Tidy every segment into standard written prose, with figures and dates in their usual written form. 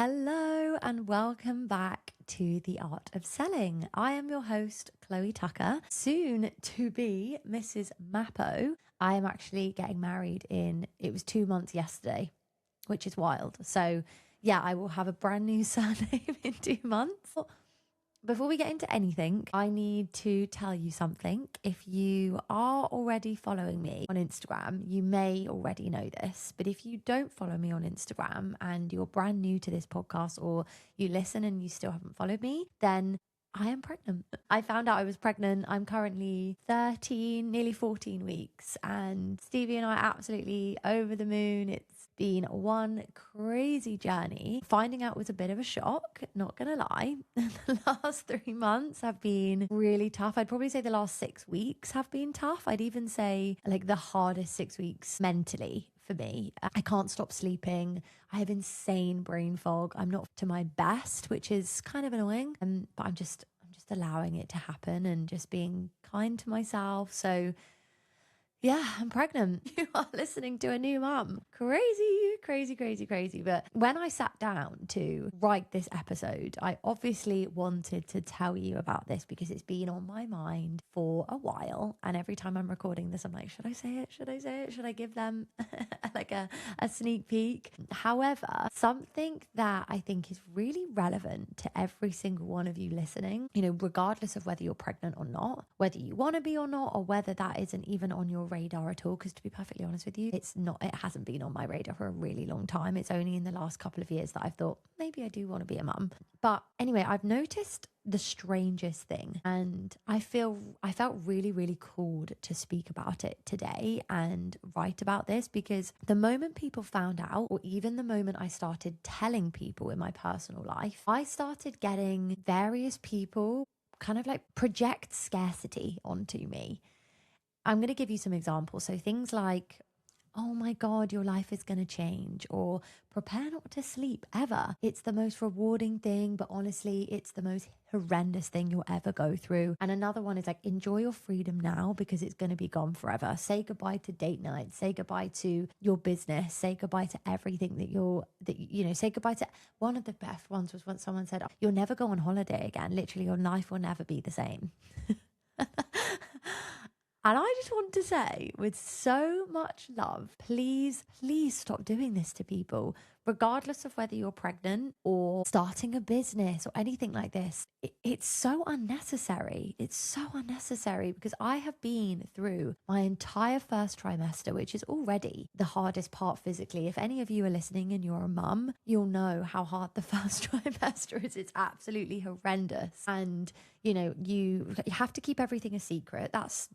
Hello and welcome back to The Art of Selling. I am your host, Chloe Tucker, soon to be Mrs. Mappo. I am actually getting married it was 2 months yesterday, which is wild. So yeah, I will have a brand new surname in 2 months. Before we get into anything, I need to tell you something. If you are already following me on Instagram, you may already know this, but if you don't follow me on Instagram and you're brand new to this podcast or you listen and you still haven't followed me, then I am pregnant. I found out I was pregnant. I'm currently 13, nearly 14 weeks, and Stevie and I are absolutely over the moon. It's been one crazy journey. Finding out was a bit of a shock, not gonna lie. The last 3 months have been really tough. I'd probably say the last 6 weeks have been tough. I'd even say like the hardest 6 weeks mentally for me. I can't stop sleeping. I have insane brain fog. I'm not to my best, which is kind of annoying. But I'm just allowing it to happen and just being kind to myself. So yeah, I'm pregnant. You are listening to a new mum. Crazy, crazy, crazy, crazy. But when I sat down to write this episode, I obviously wanted to tell you about this because it's been on my mind for a while. And every time I'm recording this, I'm like, should I say it? Should I say it? Should I give them like a sneak peek? However, something that I think is really relevant to every single one of you listening, regardless of whether you're pregnant or not, whether you want to be or not, or whether that isn't even on your radar at all, because to be perfectly honest with you, it hasn't been on my radar for a really long time. It's only in the last couple of years that I've thought maybe I do want to be a mum. But anyway, I've noticed the strangest thing, and I felt really, really called to speak about it today and write about this, because the moment people found out, or even the moment I started telling people in my personal life, I started getting various people kind of like project scarcity onto me. I'm going to give you some examples. So things like, oh my God, your life is going to change, or prepare not to sleep ever. It's the most rewarding thing, but honestly, it's the most horrendous thing you'll ever go through. And another one is like, enjoy your freedom now because it's going to be gone forever. Say goodbye to date night. Say goodbye to your business. Say goodbye to everything say goodbye to. One of the best ones was when someone said, you'll never go on holiday again. Literally, your life will never be the same. And I just want to say, with so much love, please, please stop doing this to people, regardless of whether you're pregnant or starting a business or anything like this. It's so unnecessary. It's so unnecessary, because I have been through my entire first trimester, which is already the hardest part physically. If any of you are listening and you're a mum, you'll know how hard the first trimester is. It's absolutely horrendous. And, you have to keep everything a secret. That's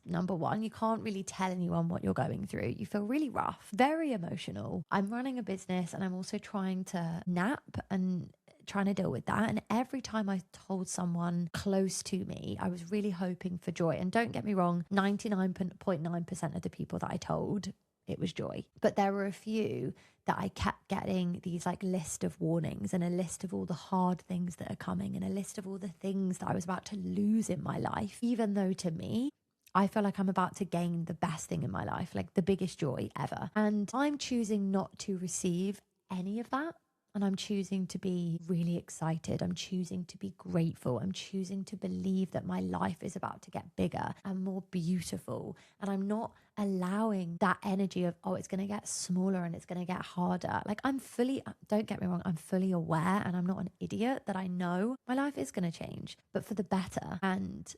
number one. You can't really tell anyone what you're going through. You feel really rough, very emotional. I'm running a business and I'm also trying to nap and trying to deal with that. And every time I told someone close to me, I was really hoping for joy. And don't get me wrong, 99.9% of the people that I told, it was joy. But there were a few that I kept getting these like list of warnings, and a list of all the hard things that are coming, and a list of all the things that I was about to lose in my life, even though to me, I feel like I'm about to gain the best thing in my life, like the biggest joy ever. And I'm choosing not to receive any of that. And I'm choosing to be really excited. I'm choosing to be grateful. I'm choosing to believe that my life is about to get bigger and more beautiful. And I'm not allowing that energy of, oh, it's going to get smaller and it's going to get harder. Like don't get me wrong, I'm fully aware, and I'm not an idiot, that I know my life is going to change, but for the better. And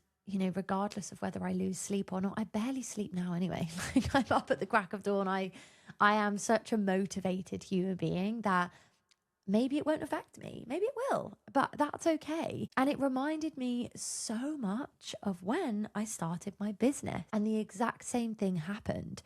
regardless of whether I lose sleep or not, I barely sleep now anyway. Like, I'm up at the crack of dawn. I am such a motivated human being that maybe it won't affect me. Maybe it will, but that's okay. And it reminded me so much of when I started my business, and the exact same thing happened.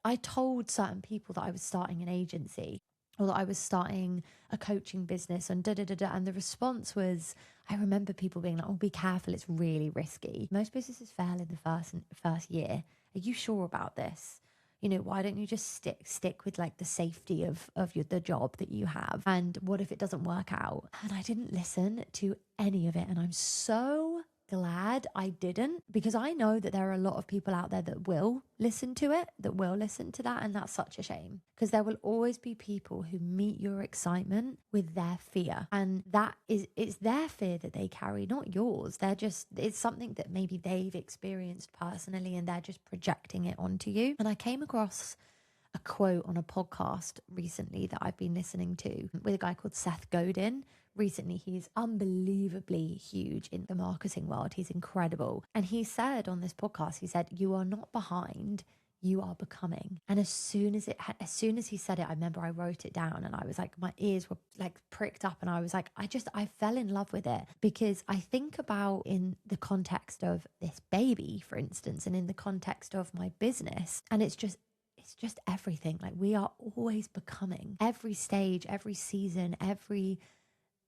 I told certain people that I was starting an agency, or that I was starting a coaching business, and and the response was, I remember people being like, oh, be careful, it's really risky. Most businesses fail in the first year. Are you sure about this? Why don't you just stick with like the safety of the job that you have? And what if it doesn't work out? And I didn't listen to any of it. And I'm so glad I didn't, because I know that there are a lot of people out there that will listen to it, that will listen to that. And that's such a shame, because there will always be people who meet your excitement with their fear. And it's their fear that they carry, not yours. It's something that maybe they've experienced personally and they're just projecting it onto you. And I came across a quote on a podcast recently that I've been listening to with a guy called Seth Godin. Recently, he's unbelievably huge in the marketing world. He's incredible. And he said on this podcast, he said, "You are not behind, you are becoming." And as soon as he said it, I remember I wrote it down and I was like, my ears were like pricked up, and I was like, I fell in love with it, because I think about, in the context of this baby, for instance, and in the context of my business, and it's just everything. Like, we are always becoming. Every stage, every season, every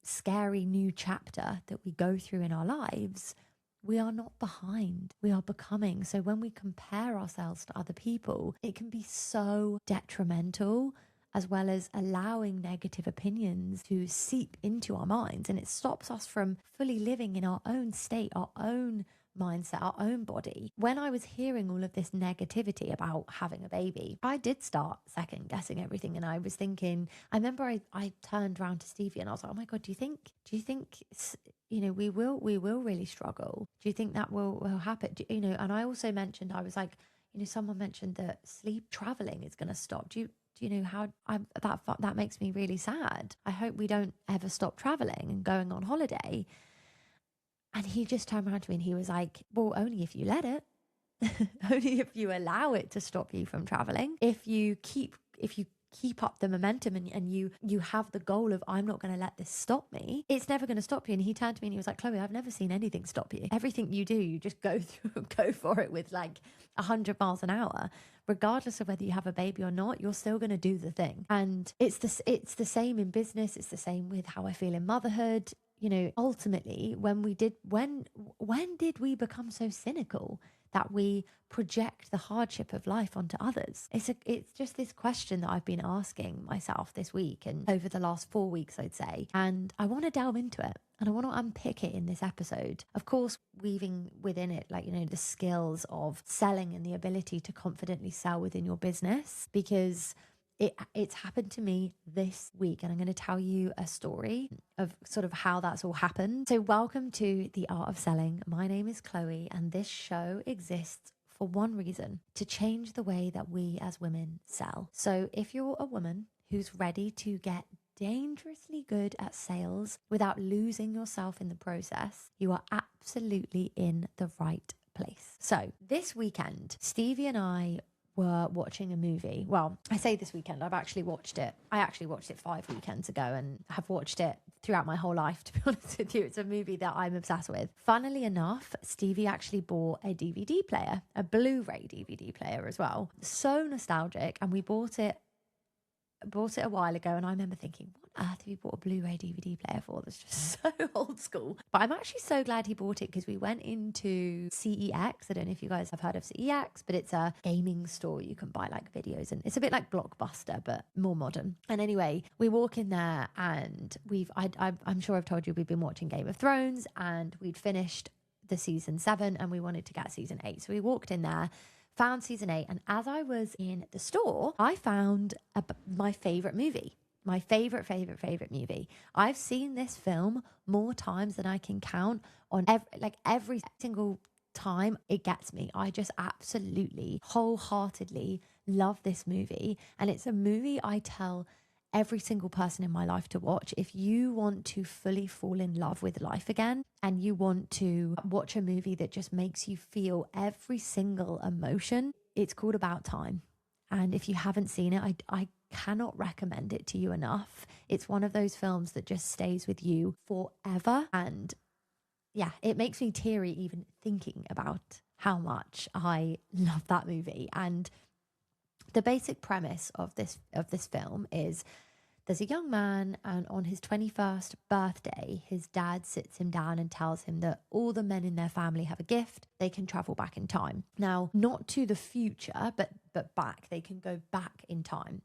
scary new chapter that we go through in our lives, we are not behind, we are becoming. So when we compare ourselves to other people, it can be so detrimental, as well as allowing negative opinions to seep into our minds. And it stops us from fully living in our own state, our own mindset, our own body. When I was hearing all of this negativity about having a baby, I did start second guessing everything. And I was thinking, I remember I turned around to Stevie and I was like, oh my God, do you think we will really struggle? Do you think that will happen? And I also mentioned, I was like, someone mentioned that sleep traveling is going to stop. Do you know how that makes me really sad? I hope we don't ever stop traveling and going on holiday. And he just turned around to me and he was like, well, only if you let it. Only if you allow it to stop you from traveling. If you keep up the momentum and you have the goal of, I'm not going to let this stop me, it's never going to stop you. And he turned to me and he was like, Chloe, I've never seen anything stop you. Everything you do, you just go for it with like 100 miles an hour. Regardless of whether you have a baby or not, you're still going to do the thing. And it's the same in business. It's the same with how I feel in motherhood. Ultimately, when did we become so cynical that we project the hardship of life onto others? It's just this question that I've been asking myself this week and over the last 4 weeks, I'd say. And I want to delve into it and I want to unpick it in this episode. Of course, weaving within it, the skills of selling and the ability to confidently sell within your business, because it's happened to me this week, and I'm going to tell you a story of sort of how that's all happened. So welcome to The Art of Selling. My name is Chloe, and this show exists for one reason: to change the way that we as women sell. So if you're a woman who's ready to get dangerously good at sales without losing yourself in the process, you are absolutely in the right place. So this weekend, Stevie and I were watching a movie. Well, I say this weekend, I actually watched it 5 weekends ago and have watched it throughout my whole life, to be honest with you. It's a movie that I'm obsessed with. Funnily enough, Stevie actually bought a DVD player, a Blu-ray DVD player as well. So nostalgic. And we bought it a while ago, and I remember thinking, what on earth have you bought a Blu-ray DVD player for? That's just so old school. But I'm actually so glad he bought it, because we went into CEX. I don't know if you guys have heard of CEX, but it's a gaming store. You can buy like videos, and it's a bit like Blockbuster but more modern. And anyway, we walk in there and I'm sure I've told you, we've been watching Game of Thrones, and we'd finished the season 7 and we wanted to get season 8. So we walked in there, found season 8, and as I was in the store, I found my favorite movie. My favorite movie. I've seen this film more times than I can count on. Every single time it gets me. I just absolutely wholeheartedly love this movie, and it's a movie I tell every single person in my life to watch. If you want to fully fall in love with life again, and you want to watch a movie that just makes you feel every single emotion, it's called About Time. And if you haven't seen it, I cannot recommend it to you enough. It's one of those films that just stays with you forever. And yeah, it makes me teary even thinking about how much I love that movie. And the basic premise of this film is, there's a young man, and on his 21st birthday, his dad sits him down and tells him that all the men in their family have a gift. They can travel back in time. Now, not to the future, but back. They can go back in time.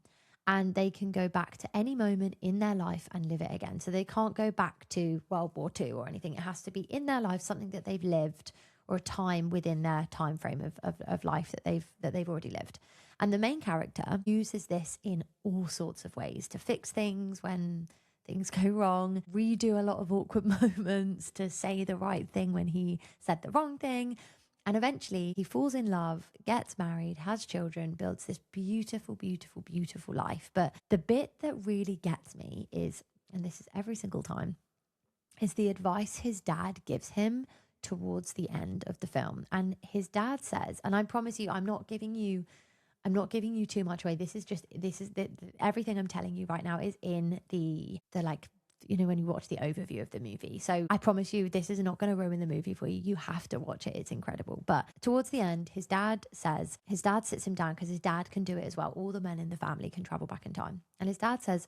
and they can go back to any moment in their life and live it again. So they can't go back to World War II or anything. It has to be in their life, something that they've lived, or a time within their time frame of life that they've already lived. And the main character uses this in all sorts of ways to fix things when things go wrong, redo a lot of awkward moments, to say the right thing when he said the wrong thing. And eventually he falls in love, gets married, has children, builds this beautiful, beautiful, beautiful life. But the bit that really gets me is, and this is every single time, is the advice his dad gives him towards the end of the film. And his dad says, and I promise you, I'm not giving you too much away. This is everything I'm telling you right now is in the like, when you watch the overview of the movie. So I promise you, this is not going to ruin the movie for you. You have to watch it. It's incredible. But towards the end, his dad sits him down, because his dad can do it as well. All the men in the family can travel back in time. And his dad says,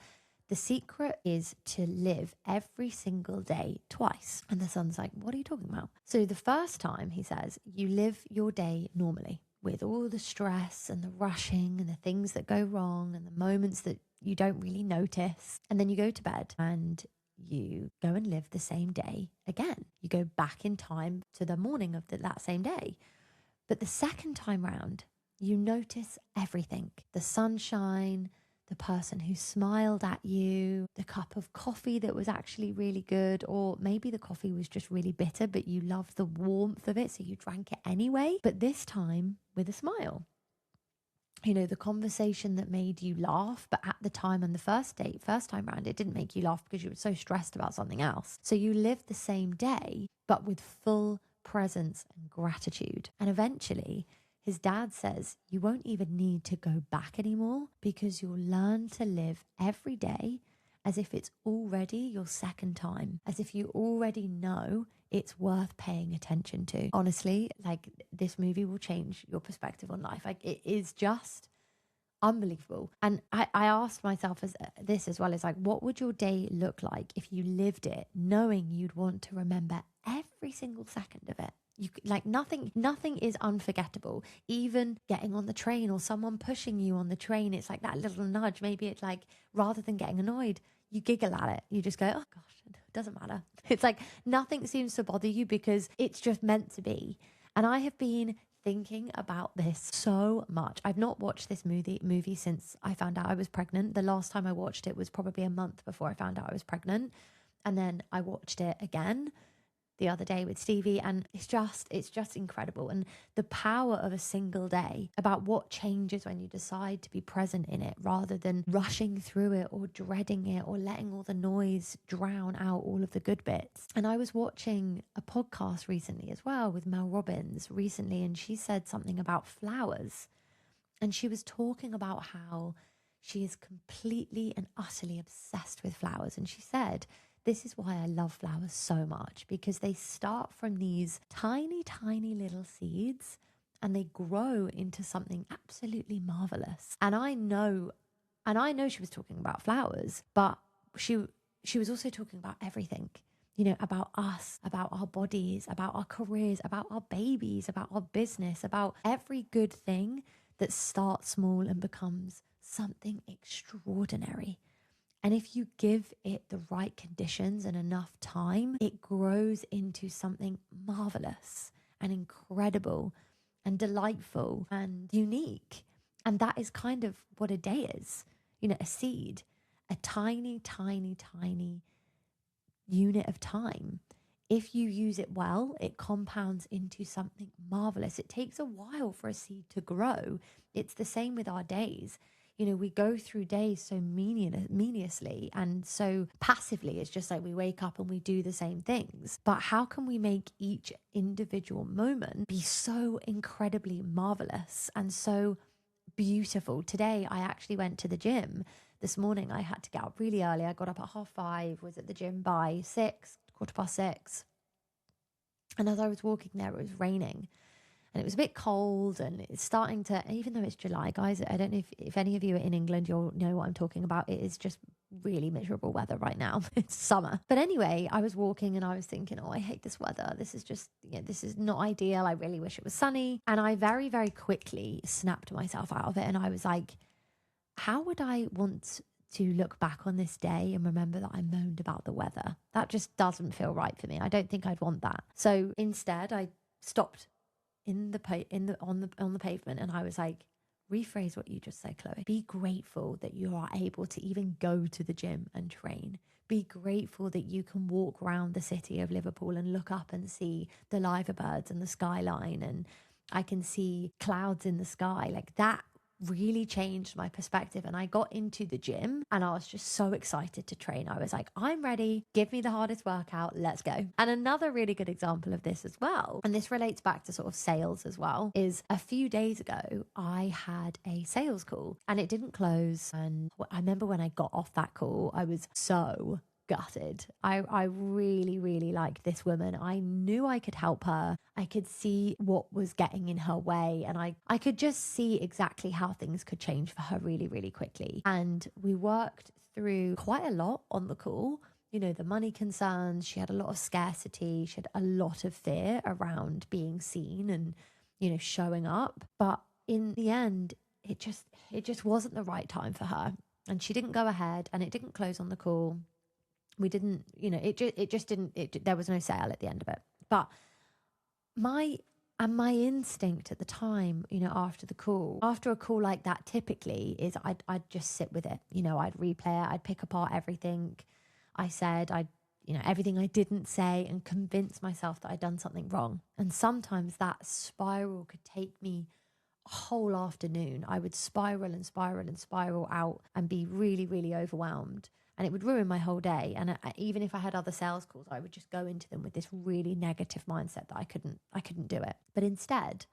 the secret is to live every single day twice. And the son's like, what are you talking about? So the first time, he says, you live your day normally, with all the stress and the rushing and the things that go wrong and the moments that you don't really notice. And then you go to bed and you go and live the same day again. You go back in time to the morning of that same day. But the second time round, you notice everything: the sunshine, the person who smiled at you, the cup of coffee that was actually really good, or maybe the coffee was just really bitter, but you loved the warmth of it, so you drank it anyway, but this time with a smile. The conversation that made you laugh, but at the time on the first time round, it didn't make you laugh because you were so stressed about something else. So you lived the same day, but with full presence and gratitude. And eventually, his dad says you won't even need to go back anymore, because you'll learn to live every day as if it's already your second time, as if you already know it's worth paying attention to. Honestly, like, this movie will change your perspective on life. Like, it is just unbelievable. And I asked myself as well as, like, what would your day look like if you lived it knowing you'd want to remember every single second of it? Nothing is unforgettable. Even getting on the train or someone pushing you on the train, it's like that little nudge. Maybe it's like, rather than getting annoyed, you giggle at it. You just go, oh gosh, it doesn't matter. It's like nothing seems to bother you because it's just meant to be. And I have been thinking about this so much. I've not watched this movie since I found out I was pregnant. The last time I watched it was probably a month before I found out I was pregnant. And then I watched it again the other day with Stevie, and it's just incredible. And the power of a single day, about what changes when you decide to be present in it rather than rushing through it or dreading it or letting all the noise drown out all of the good bits. And I was watching a podcast recently as well with Mel Robbins recently, and she said something about flowers, and she was talking about how she is completely and utterly obsessed with flowers. And she said, this is why I love flowers so much, because they start from these tiny, tiny little seeds and they grow into something absolutely marvelous. And I know she was talking about flowers, but she was also talking about everything, about us, about our bodies, about our careers, about our babies, about our business, about every good thing that starts small and becomes something extraordinary. And if you give it the right conditions and enough time, it grows into something marvelous and incredible and delightful and unique. And that is kind of what a day is. A seed, a tiny, tiny, tiny unit of time. If you use it well, it compounds into something marvelous. It takes a while for a seed to grow. It's the same with our days. We go through days so meaninglessly and so passively. It's just like we wake up and we do the same things. But how can we make each individual moment be so incredibly marvelous and so beautiful? Today, I actually went to the gym. This morning, I had to get up really early. I got up at 5:30, was at the gym by 6, 6:15. And as I was walking there, it was raining. And it was a bit cold, and it's starting to, even though it's July, guys, I don't know if any of you are in England, you'll know what I'm talking about. It is just really miserable weather right now. It's summer. But anyway, I was walking and I was thinking, oh, I hate this weather. This is just, this is not ideal. I really wish it was sunny. And I very, very quickly snapped myself out of it. And I was like, how would I want to look back on this day and remember that I moaned about the weather? That just doesn't feel right for me. I don't think I'd want that. So instead, I stopped on the pavement, and I was like, rephrase what you just said, Chloe. Be grateful that you are able to even go to the gym and train. Be grateful that you can walk around the city of Liverpool and look up and see the liver birds and the skyline, and I can see clouds in the sky. Like, that really changed my perspective. And I got into the gym and I was just so excited to train. I was like, I'm ready. Give me the hardest workout. Let's go. And another really good example of this as well, and this relates back to sort of sales as well, is a few days ago, I had a sales call and it didn't close. And I remember when I got off that call, I was so gutted. I really, really liked this woman. I knew I could help her. I could see what was getting in her way, and I could just see exactly how things could change for her really, really quickly. And we worked through quite a lot on the call. You know, the money concerns, she had a lot of scarcity, she had a lot of fear around being seen and, you know, showing up. But in the end, it just wasn't the right time for her. And she didn't go ahead, and it didn't close on the call. We didn't, you know, it just didn't, there was no sale at the end of it. But my instinct at the time, you know, after a call like that, typically is I'd just sit with it. You know, I'd replay it, I'd pick apart everything I said, you know, everything I didn't say, and convince myself that I'd done something wrong. And sometimes that spiral could take me a whole afternoon. I would spiral and spiral and spiral out and be really, really overwhelmed. And it would ruin my whole day. And even if I had other sales calls, I would just go into them with this really negative mindset that I couldn't do it. But instead,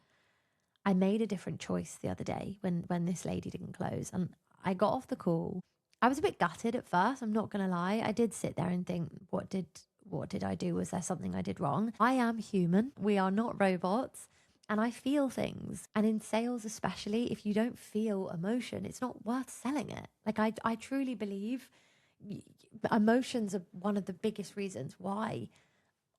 I made a different choice the other day when this lady didn't close. And I got off the call. I was a bit gutted at first, I'm not going to lie. I did sit there and think, what did I do? Was there something I did wrong? I am human. We are not robots. And I feel things. And in sales especially, if you don't feel emotion, it's not worth selling it. Like, I truly believe emotions are one of the biggest reasons why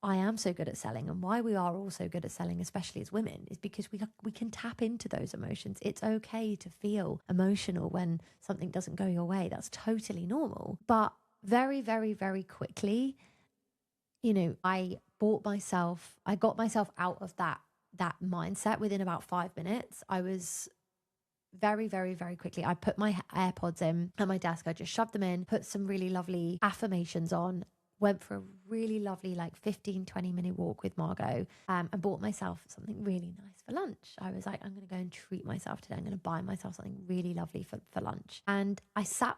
I am so good at selling, and why we are all so good at selling, especially as women, is because we can tap into those emotions. It's okay to feel emotional when something doesn't go your way. That's totally normal. But very, very, very quickly, you know, I got myself out of that mindset within about 5 minutes. I was very, very, very quickly, I put my AirPods in at my desk. I just shoved them in, put some really lovely affirmations on, went for a really lovely, like 15-20 minute walk with Margot, and bought myself something really nice for lunch. I was like, I'm going to go and treat myself today. I'm going to buy myself something really lovely for lunch. And I sat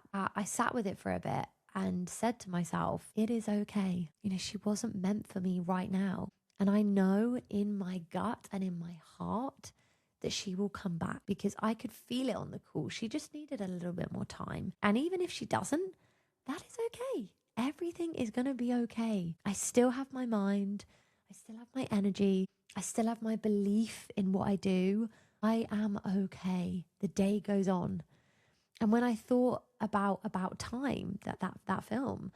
with it for a bit and said to myself, it is okay. You know, she wasn't meant for me right now. And I know in my gut and in my heart that she will come back, because I could feel it on the call. She just needed a little bit more time. And even if she doesn't, that is okay. Everything is going to be okay. I still have my mind. I still have my energy. I still have my belief in what I do. I am okay. The day goes on. And when I thought about Time, that film,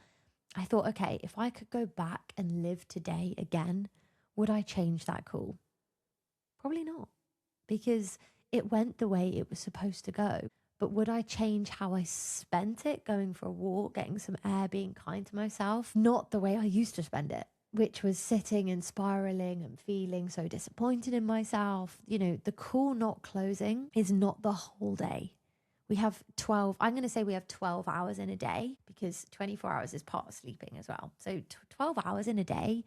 I thought, okay, if I could go back and live today again, would I change that call? Probably not, because it went the way it was supposed to go. But would I change how I spent it, going for a walk, getting some air, being kind to myself? Not the way I used to spend it, which was sitting and spiraling and feeling so disappointed in myself. You know, the call not closing is not the whole day. We have 12 hours in a day, because 24 hours is part of sleeping as well. So 12 hours in a day,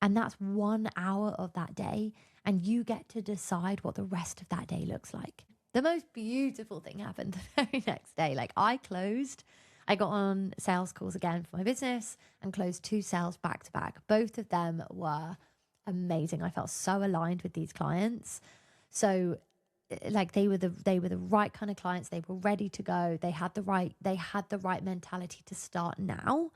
and that's 1 hour of that day. And you get to decide what the rest of that day looks like. The most beautiful thing happened the very next day. Like, I got on sales calls again for my business and closed 2 sales back to back. Both of them were amazing. I felt so aligned with these clients. So like, they were the right kind of clients. They were ready to go. They had the right mentality to start now.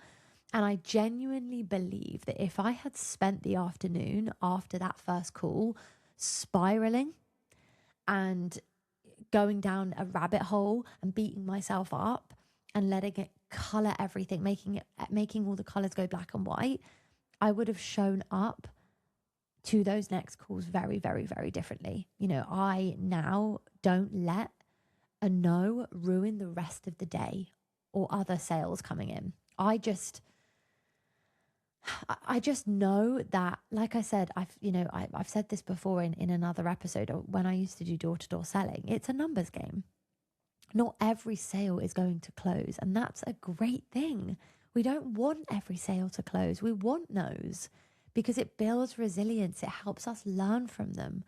And I genuinely believe that if I had spent the afternoon after that first call spiraling and going down a rabbit hole and beating myself up and letting it color everything, making all the colors go black and white, I would have shown up to those next calls very, very, very differently. You know, I now don't let a no ruin the rest of the day or other sales coming in. I just know that, like I said, I've said this before in another episode when I used to do door-to-door selling. It's a numbers game. Not every sale is going to close, and that's a great thing. We don't want every sale to close. We want no's because it builds resilience. It helps us learn from them.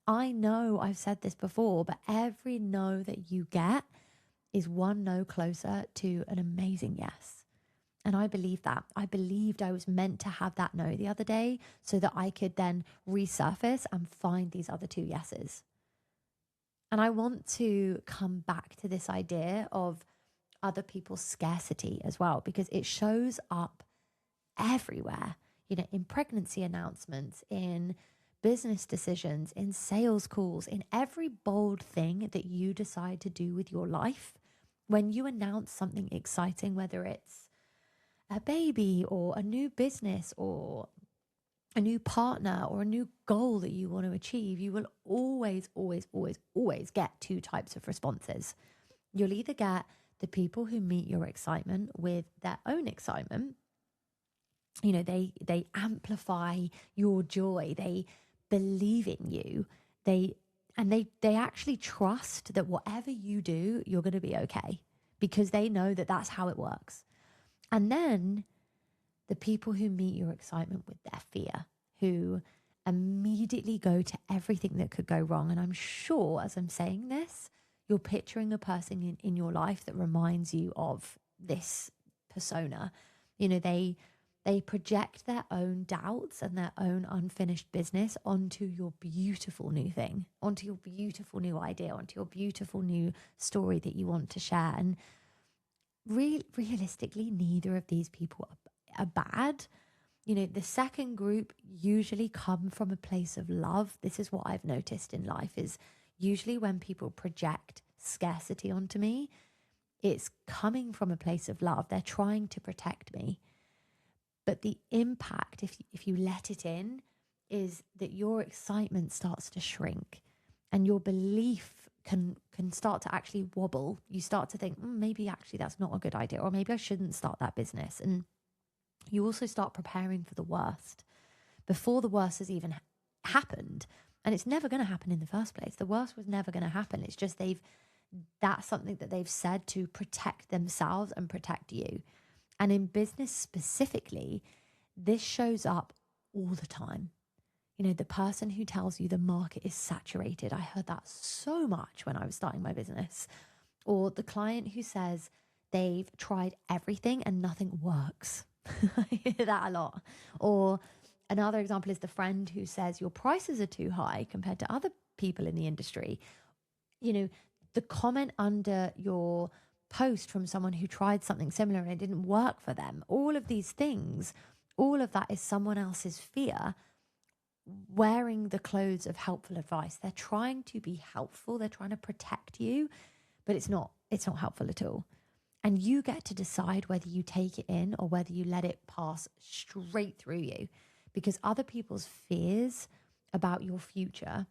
I know I've said this before, but every no that you get is one no closer to an amazing yes. And I believe that. I believed I was meant to have that no the other day so that I could then resurface and find these other two yeses. And I want to come back to this idea of other people's scarcity as well, because it shows up everywhere, in pregnancy announcements, in business decisions, in sales calls, in every bold thing that you decide to do with your life. When you announce something exciting, whether it's a baby or a new business or a new partner or a new goal that you want to achieve, you will always, always, always, always get two types of responses. You'll either get the people who meet your excitement with their own excitement. They amplify your joy. They believe in you. They actually trust that whatever you do, you're going to be okay because they know that that's how it works. And then the people who meet your excitement with their fear, who immediately go to everything that could go wrong. And I'm sure as I'm saying this, you're picturing a person in your life that reminds you of this persona. They project their own doubts and their own unfinished business onto your beautiful new thing, onto your beautiful new idea, onto your beautiful new story that you want to share. And realistically, neither of these people are bad. The second group usually come from a place of love. This is what I've noticed in life is usually when people project scarcity onto me, it's coming from a place of love. They're trying to protect me. But the impact, if you let it in, is that your excitement starts to shrink and your belief can start to actually wobble. You start to think, maybe actually that's not a good idea, or maybe I shouldn't start that business. And you also start preparing for the worst before the worst has even happened. And it's never going to happen in the first place. The worst was never going to happen. It's just that's something that they've said to protect themselves and protect you. And in business specifically, this shows up all the time. The person who tells you the market is saturated. I heard that so much when I was starting my business. Or the client who says they've tried everything and nothing works. I hear that a lot. Or another example is the friend who says your prices are too high compared to other people in the industry. The comment under your post from someone who tried something similar and it didn't work for them. All of these things, all of that is someone else's fear wearing the clothes of helpful advice. They're trying to be helpful. They're trying to protect you, but it's not helpful at all. And you get to decide whether you take it in or whether you let it pass straight through you, because other people's fears about your future,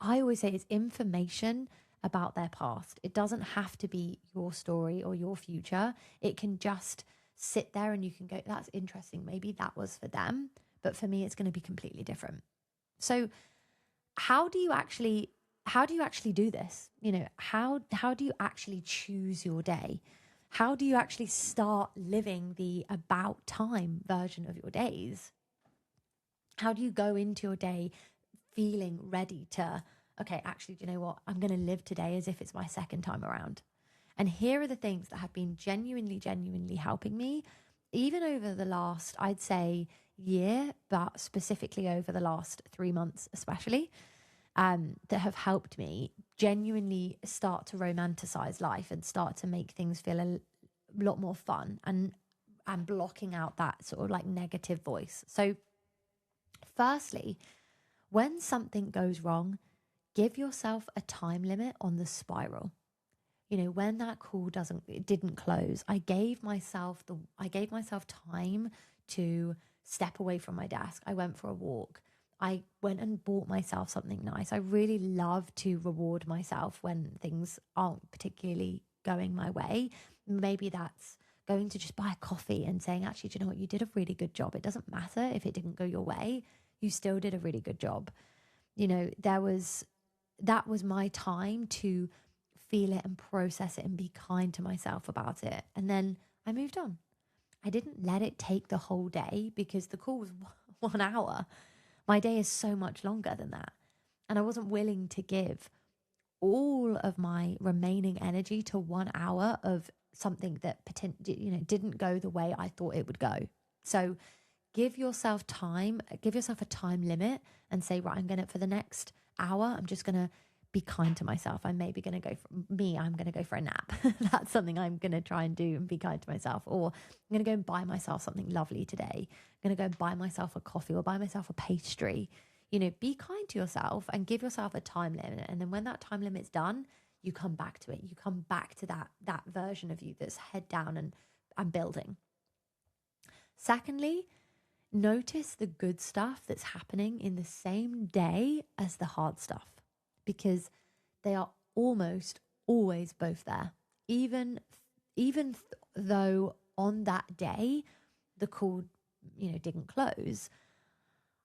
I always say, it's information about their past. It doesn't have to be your story or your future. It can just sit there and you can go, that's interesting. Maybe that was for them, but for me, it's going to be completely different. So how do you actually do this? How do you actually choose your day? How do you actually start living the about time version of your days? How do you go into your day feeling ready to, okay, actually, do you know what? I'm going to live today as if it's my second time around. And here are the things that have been genuinely, genuinely helping me, even over the last, I'd say, year, but specifically over the last 3 months, especially, that have helped me genuinely start to romanticize life and start to make things feel a lot more fun and blocking out that sort of like negative voice. So firstly, when something goes wrong, give yourself a time limit on the spiral. When that call didn't close, I gave myself time to step away from my desk. I went for a walk. I went and bought myself something nice. I really love to reward myself when things aren't particularly going my way. Maybe that's going to just buy a coffee and saying, actually, do you know what? You did a really good job. It doesn't matter if it didn't go your way. You still did a really good job. You know, that was my time to feel it and process it and be kind to myself about it. And then I moved on. I didn't let it take the whole day because the call was 1 hour. My day is so much longer than that. And I wasn't willing to give all of my remaining energy to 1 hour of something that didn't go the way I thought it would go. So give yourself time, give yourself a time limit and say, right, for the next hour, I'm just going to be kind to myself. I'm maybe going to I'm going to go for a nap. That's something I'm going to try and do and be kind to myself. Or I'm going to go and buy myself something lovely today. I'm going to go and buy myself a coffee or buy myself a pastry. You know, be kind to yourself and give yourself a time limit. And then when that time limit's done, you come back to it. You come back to that version of you that's head down and building. Secondly, notice the good stuff that's happening in the same day as the hard stuff, because they are almost always both there. Even though on that day the call, didn't close,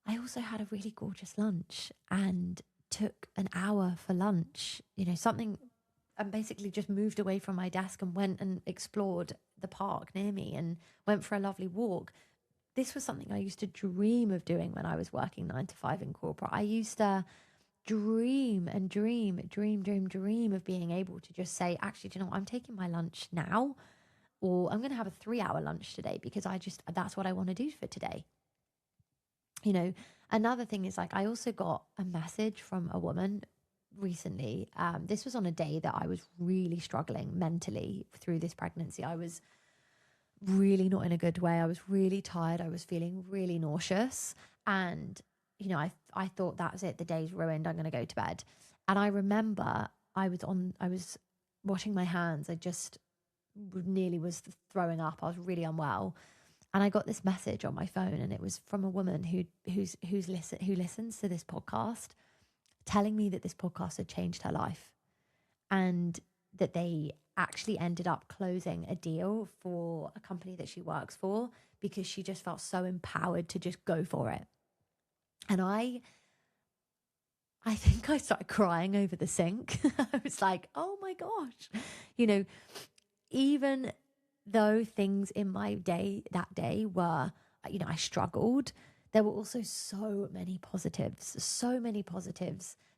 I also had a really gorgeous lunch and took an hour for lunch, and basically just moved away from my desk and went and explored the park near me and went for a lovely walk. This was something I used to dream of doing when I was working 9 to 5 in corporate. I used to dream of being able to just say, actually, do you know what? I'm taking my lunch now, or I'm going to have a 3-hour lunch today because that's what I want to do for today. Another thing is, like, I also got a message from a woman recently. This was on a day that I was really struggling mentally through this pregnancy. I was really not in a good way. I was really tired. I was feeling really nauseous. And, I thought that was it. The day's ruined. I'm going to go to bed. And I remember I was washing my hands. I just nearly was throwing up. I was really unwell. And I got this message on my phone, and it was from a woman who listens to this podcast, telling me that this podcast had changed her life, and that they actually ended up closing a deal for a company that she works for because she just felt so empowered to just go for it. And I think I started crying over the sink. I was like, oh my gosh, even though things in my day that day were, I struggled, there were also so many positives.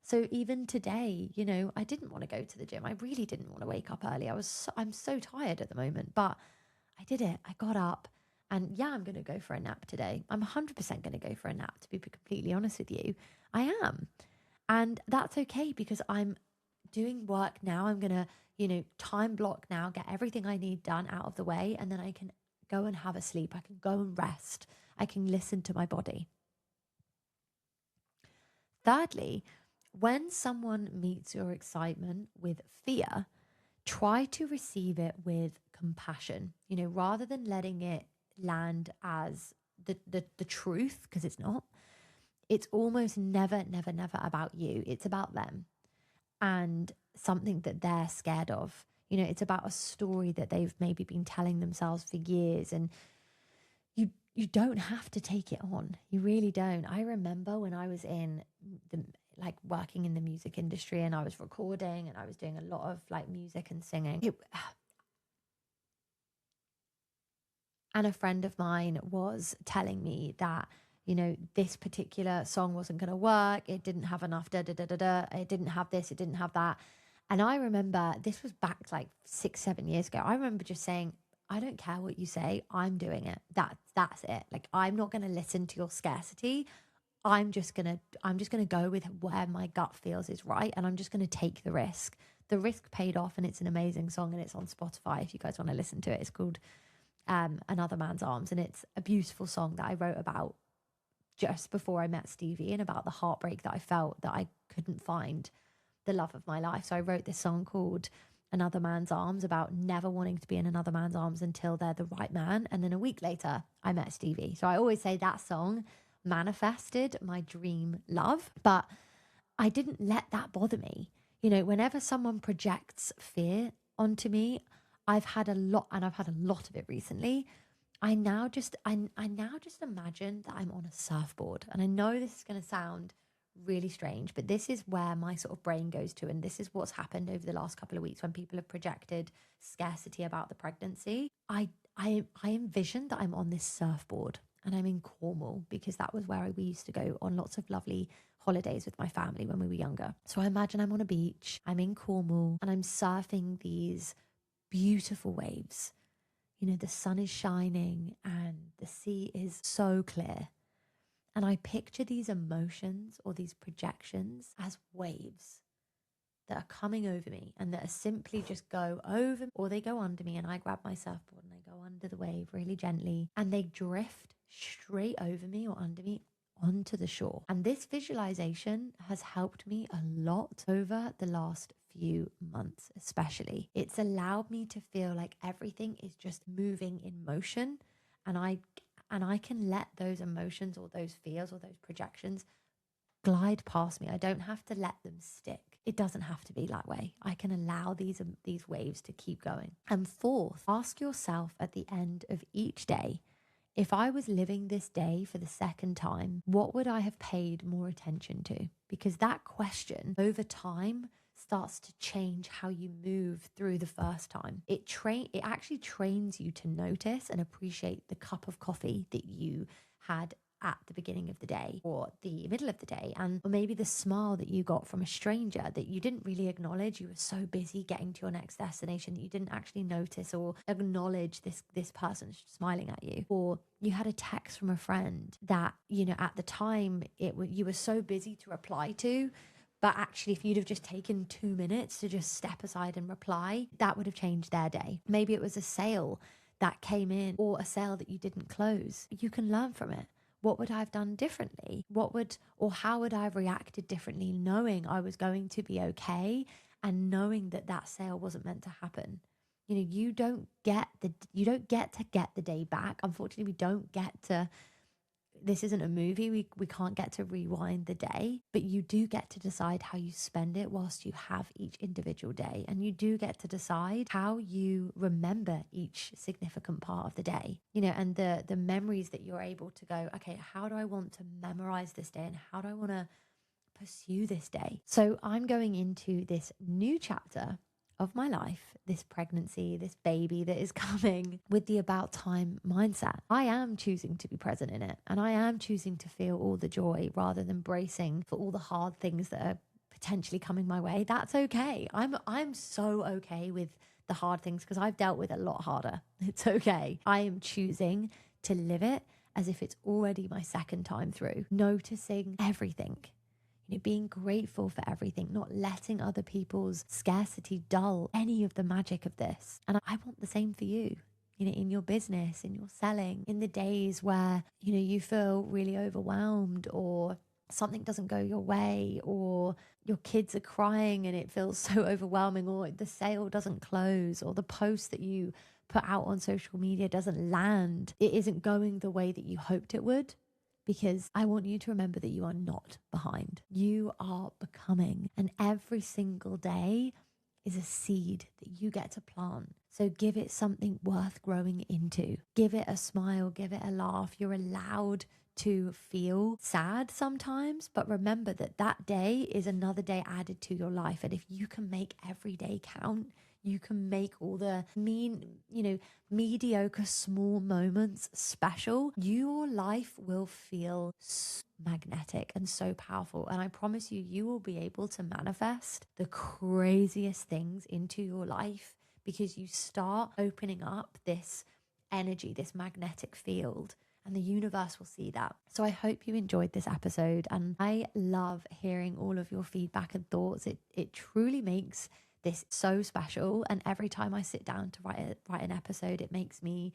So even today, I didn't want to go to the gym. I really didn't want to wake up early. I'm so tired at the moment, but I did it. I got up, and yeah, I'm going to go for a nap today. I'm 100% going to go for a nap, to be completely honest with you. I am. And that's okay, because I'm doing work now. I'm going to, time block now, get everything I need done out of the way, and then I can go and have a sleep. I can go and rest. I can listen to my body. Thirdly, when someone meets your excitement with fear, try to receive it with compassion, rather than letting it land as the truth, because it's not. It's almost never about you. It's about them and something that they're scared of. It's about a story that they've maybe been telling themselves for years, and you don't have to take it on. You really don't. I remember when I was in working in the music industry, and I was recording, and I was doing a lot of music and singing. And a friend of mine was telling me that, this particular song wasn't going to work. It didn't have enough It didn't have this. It didn't have that. And I remember, this was back 6-7 years ago. I remember just saying, I don't care what you say. I'm doing it. That's it. I'm not going to listen to your scarcity. I'm just going to go with where my gut feels is right. And I'm just going to take the risk. The risk paid off, and it's an amazing song, and it's on Spotify if you guys want to listen to it. It's called Another Man's Arms, and it's a beautiful song that I wrote about just before I met Stevie, and about the heartbreak that I felt that I couldn't find the love of my life. So I wrote this song called Another Man's Arms, about never wanting to be in another man's arms until they're the right man. And then a week later, I met Stevie. So I always say that song manifested my dream love, but I didn't let that bother me. You know, whenever someone projects fear onto me, I've had a lot, and I've had a lot of it recently. I now just imagine that I'm on a surfboard. And I know this is going to sound really strange, but this is where my sort of brain goes to, and this is what's happened over the last couple of weeks when people have projected scarcity about the pregnancy. I envision that I'm on this surfboard and I'm in Cornwall, because that was where we used to go on lots of lovely holidays with my family when we were younger. So I imagine I'm on a beach, I'm in Cornwall, and I'm surfing these beautiful waves. You know, the sun is shining and the sea is so clear. And I picture these emotions or these projections as waves that are coming over me, and that are simply just go over, or they go under me, and I grab my surfboard and I go under the wave really gently, and they drift straight over me or under me onto the shore. And this visualization has helped me a lot over the last few months, especially. It's allowed me to feel like everything is just moving in motion, and I can let those emotions or those fears or those projections glide past me. I don't have to let them stick. It doesn't have to be that way. I can allow these waves to keep going. And fourth, ask yourself at the end of each day, if I was living this day for the second time, what would I have paid more attention to? Because that question over time starts to change how you move through the first time. It actually trains you to notice and appreciate the cup of coffee that you had at the beginning of the day or the middle of the day, or maybe the smile that you got from a stranger that you didn't really acknowledge. You were so busy getting to your next destination that you didn't actually notice or acknowledge this person smiling at you. Or you had a text from a friend that, you know, at the time you were so busy to reply to, but actually, if you'd have just taken 2 minutes to just step aside and reply, that would have changed their day. Maybe it was a sale that came in or a sale that you didn't close. You can learn from it. What would I have done differently? How would I have reacted differently, knowing I was going to be okay and knowing that sale wasn't meant to happen? You know, you don't get to get the day back. Unfortunately, we don't get to. This isn't a movie. We can't get to rewind the day, but you do get to decide how you spend it whilst you have each individual day. And you do get to decide how you remember each significant part of the day, you know, and the memories that you're able to go, okay, how do I want to memorize this day? And how do I want to pursue this day? So I'm going into this new chapter of my life, this pregnancy, this baby that is coming, with the about time mindset. I am choosing to be present in it, and I am choosing to feel all the joy rather than bracing for all the hard things that are potentially coming my way. That's okay. I'm so okay with the hard things because I've dealt with a lot harder. It's okay. I am choosing to live it as if it's already my second time through, noticing everything. You know, being grateful for everything, not letting other people's scarcity dull any of the magic of this. And I want the same for you, you know, in your business, in your selling, in the days where, you know, you feel really overwhelmed or something doesn't go your way, or your kids are crying and it feels so overwhelming, or the sale doesn't close, or the post that you put out on social media doesn't land. It isn't going the way that you hoped it would. Because I want you to remember that you are not behind. You are becoming. And every single day is a seed that you get to plant. So give it something worth growing into. Give it a smile, give it a laugh. You're allowed to feel sad sometimes, but remember that day is another day added to your life. And if you can make every day count, you can make all the mediocre small moments special. Your life will feel so magnetic and so powerful. And I promise you, you will be able to manifest the craziest things into your life because you start opening up this energy, this magnetic field. And the universe will see that. So I hope you enjoyed this episode. And I love hearing all of your feedback and thoughts. It truly makes this so special. And every time I sit down to write an episode, it makes me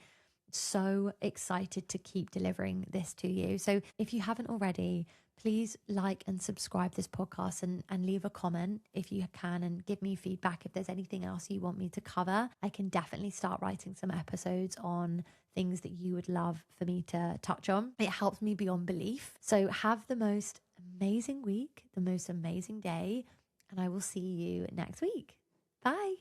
so excited to keep delivering this to you. So if you haven't already, please like and subscribe this podcast and leave a comment if you can, and give me feedback if there's anything else you want me to cover. I can definitely start writing some episodes on things that you would love for me to touch on. It helps me beyond belief. So have the most amazing week, the most amazing day, and I will see you next week. Bye.